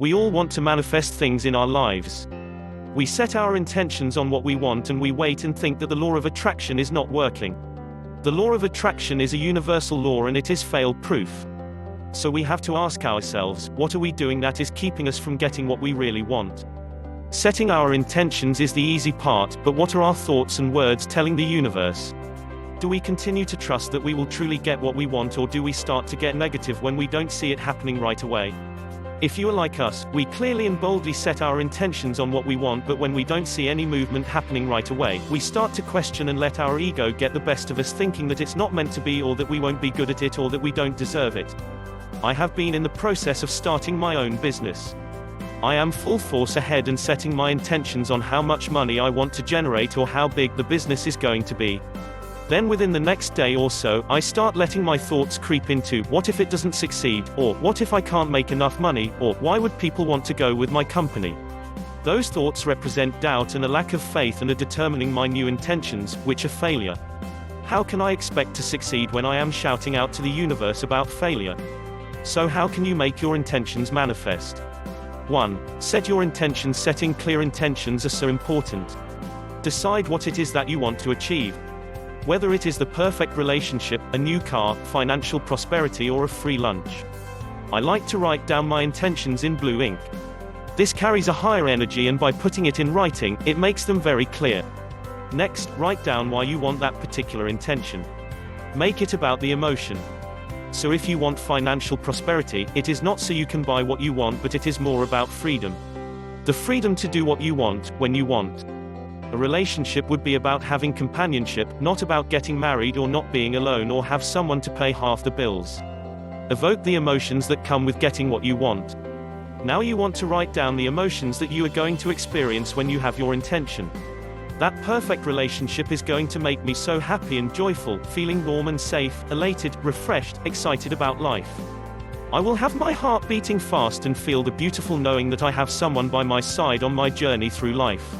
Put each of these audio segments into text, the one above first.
We all want to manifest things in our lives. We set our intentions on what we want and we wait and think that the law of attraction is not working. The law of attraction is a universal law and it is fail-proof. So we have to ask ourselves, what are we doing that is keeping us from getting what we really want? Setting our intentions is the easy part, but what are our thoughts and words telling the universe? Do we continue to trust that we will truly get what we want, or do we start to get negative when we don't see it happening right away? If you are like us, we clearly and boldly set our intentions on what we want, but when we don't see any movement happening right away, we start to question and let our ego get the best of us, thinking that it's not meant to be, or that we won't be good at it, or that we don't deserve it. I have been in the process of starting my own business. I am full force ahead and setting my intentions on how much money I want to generate or how big the business is going to be. Then within the next day or so, I start letting my thoughts creep into, what if it doesn't succeed, or what if I can't make enough money, or why would people want to go with my company? Those thoughts represent doubt and a lack of faith and are determining my new intentions, which are failure. How can I expect to succeed when I am shouting out to the universe about failure? So how can you make your intentions manifest? 1. Set your intentions. Setting clear intentions are so important. Decide what it is that you want to achieve. Whether it is the perfect relationship, a new car, financial prosperity, or a free lunch. I like to write down my intentions in blue ink. This carries a higher energy, and by putting it in writing, it makes them very clear. Next, write down why you want that particular intention. Make it about the emotion. So if you want financial prosperity, it is not so you can buy what you want, but it is more about freedom. The freedom to do what you want, when you want. A relationship would be about having companionship, not about getting married or not being alone or have someone to pay half the bills. Evoke the emotions that come with getting what you want. Now you want to write down the emotions that you are going to experience when you have your intention. That perfect relationship is going to make me so happy and joyful, feeling warm and safe, elated, refreshed, excited about life. I will have my heart beating fast and feel the beautiful knowing that I have someone by my side on my journey through life.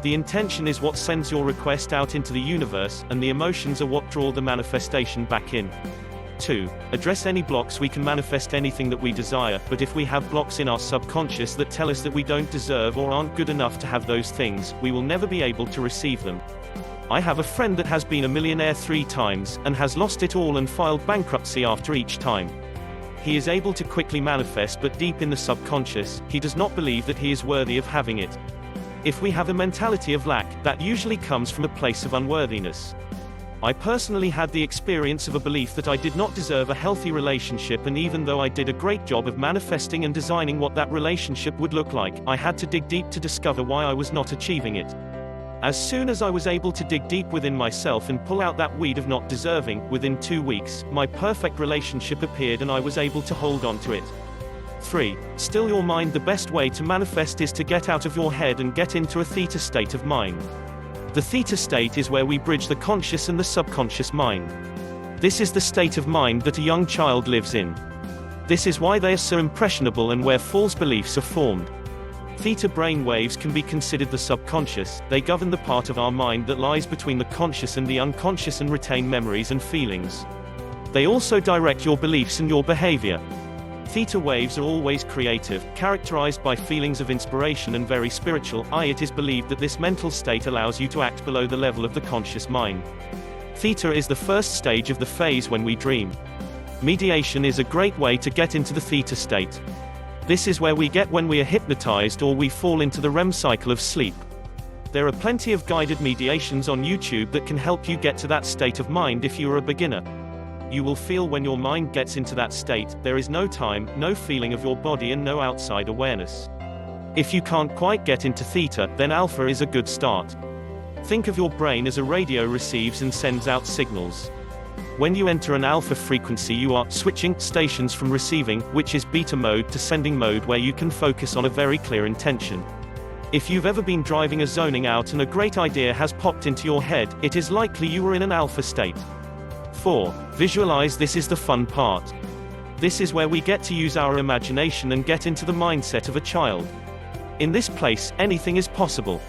The intention is what sends your request out into the universe, and the emotions are what draw the manifestation back in. 2. Address any blocks. We can manifest anything that we desire, but if we have blocks in our subconscious that tell us that we don't deserve or aren't good enough to have those things, we will never be able to receive them. I have a friend that has been a millionaire 3 times, and has lost it all and filed bankruptcy after each time. He is able to quickly manifest, but deep in the subconscious, he does not believe that he is worthy of having it. If we have a mentality of lack, that usually comes from a place of unworthiness. I personally had the experience of a belief that I did not deserve a healthy relationship, and even though I did a great job of manifesting and designing what that relationship would look like, I had to dig deep to discover why I was not achieving it. As soon as I was able to dig deep within myself and pull out that weed of not deserving, within 2 weeks, my perfect relationship appeared and I was able to hold on to it. 3. Still your mind. The best way to manifest is to get out of your head and get into a theta state of mind. The theta state is where we bridge the conscious and the subconscious mind. This is the state of mind that a young child lives in. This is why they are so impressionable and where false beliefs are formed. Theta brain waves can be considered the subconscious. They govern the part of our mind that lies between the conscious and the unconscious and retain memories and feelings. They also direct your beliefs and your behavior. Theta waves are always creative, characterized by feelings of inspiration and very spiritual. It is believed that this mental state allows you to act below the level of the conscious mind. Theta is the first stage of the phase when we dream. Meditation is a great way to get into the theta state. This is where we get when we are hypnotized or we fall into the REM cycle of sleep. There are plenty of guided meditations on YouTube that can help you get to that state of mind if you are a beginner. You will feel when your mind gets into that state, there is no time, no feeling of your body and no outside awareness. If you can't quite get into theta, then alpha is a good start. Think of your brain as a radio receives and sends out signals. When you enter an alpha frequency, you are switching stations from receiving, which is beta mode, to sending mode, where you can focus on a very clear intention. If you've ever been driving or zoning out and a great idea has popped into your head, it is likely you were in an alpha state. 4. Visualize. This is the fun part. This is where we get to use our imagination and get into the mindset of a child. In this place, anything is possible.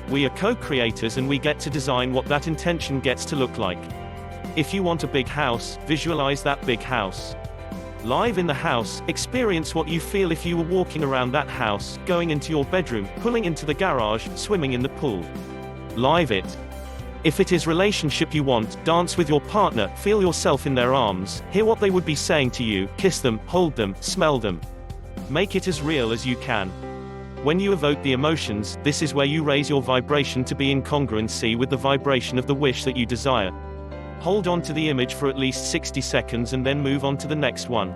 We are co-creators and we get to design what that intention gets to look like. If you want a big house, visualize that big house. Live in the house, experience what you feel if you were walking around that house, going into your bedroom, pulling into the garage, swimming in the pool. Live it. If it is relationship you want, dance with your partner, feel yourself in their arms, hear what they would be saying to you, kiss them, hold them, smell them. Make it as real as you can. When you evoke the emotions, this is where you raise your vibration to be in congruency with the vibration of the wish that you desire. Hold on to the image for at least 60 seconds and then move on to the next one.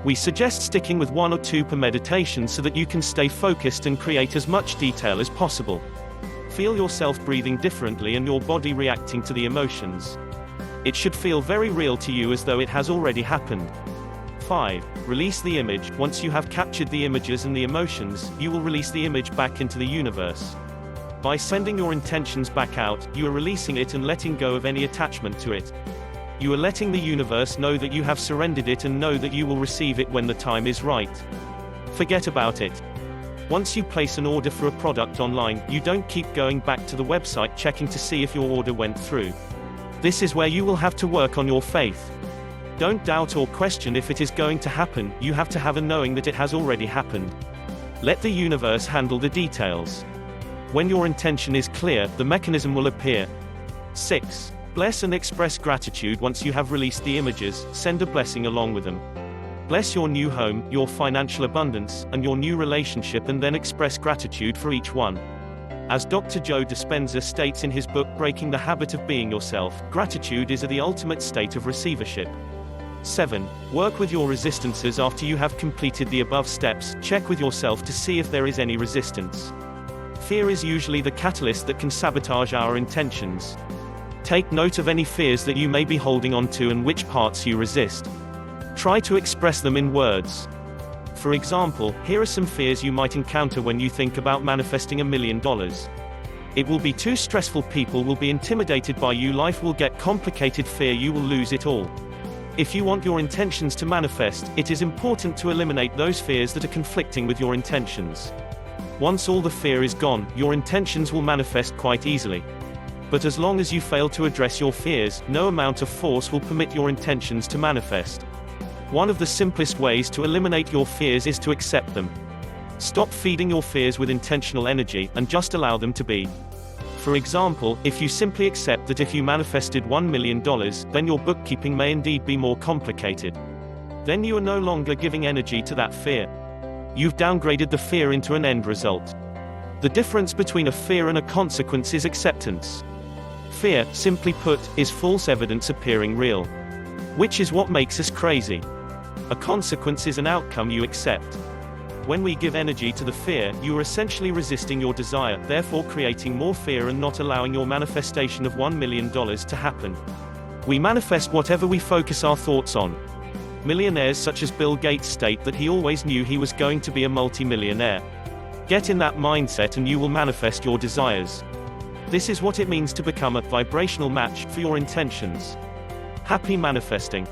We suggest sticking with 1 or 2 per meditation so that you can stay focused and create as much detail as possible. Feel yourself breathing differently and your body reacting to the emotions. It should feel very real to you, as though it has already happened. 5. Release the image. Once you have captured the images and the emotions, you will release the image back into the universe. By sending your intentions back out, you are releasing it and letting go of any attachment to it. You are letting the universe know that you have surrendered it and know that you will receive it when the time is right. Forget about it. Once you place an order for a product online, you don't keep going back to the website checking to see if your order went through. This is where you will have to work on your faith. Don't doubt or question if it is going to happen, you have to have a knowing that it has already happened. Let the universe handle the details. When your intention is clear, the mechanism will appear. 6. Bless and express gratitude. Once you have released the images, send a blessing along with them. Bless your new home, your financial abundance, and your new relationship, and then express gratitude for each one. As Dr. Joe Dispenza states in his book Breaking the Habit of Being Yourself, gratitude is the ultimate state of receivership. 7. Work with your resistances. After you have completed the above steps, check with yourself to see if there is any resistance. Fear is usually the catalyst that can sabotage our intentions. Take note of any fears that you may be holding on to and which parts you resist. Try to express them in words. For example, here are some fears you might encounter when you think about manifesting $1 million. It will be too stressful. People will be intimidated by you. Life will get complicated. Fear you will lose it all. If you want your intentions to manifest, it is important to eliminate those fears that are conflicting with your intentions. Once all the fear is gone, your intentions will manifest quite easily. But as long as you fail to address your fears, no amount of force will permit your intentions to manifest. One of the simplest ways to eliminate your fears is to accept them. Stop feeding your fears with intentional energy, and just allow them to be. For example, if you simply accept that if you manifested $1 million, then your bookkeeping may indeed be more complicated. Then you are no longer giving energy to that fear. You've downgraded the fear into an end result. The difference between a fear and a consequence is acceptance. Fear, simply put, is false evidence appearing real. Which is what makes us crazy. A consequence is an outcome you accept. When we give energy to the fear, you are essentially resisting your desire, therefore creating more fear and not allowing your manifestation of $1 million to happen. We manifest whatever we focus our thoughts on. Millionaires such as Bill Gates state that he always knew he was going to be a multi-millionaire. Get in that mindset and you will manifest your desires. This is what it means to become a vibrational match for your intentions. Happy manifesting.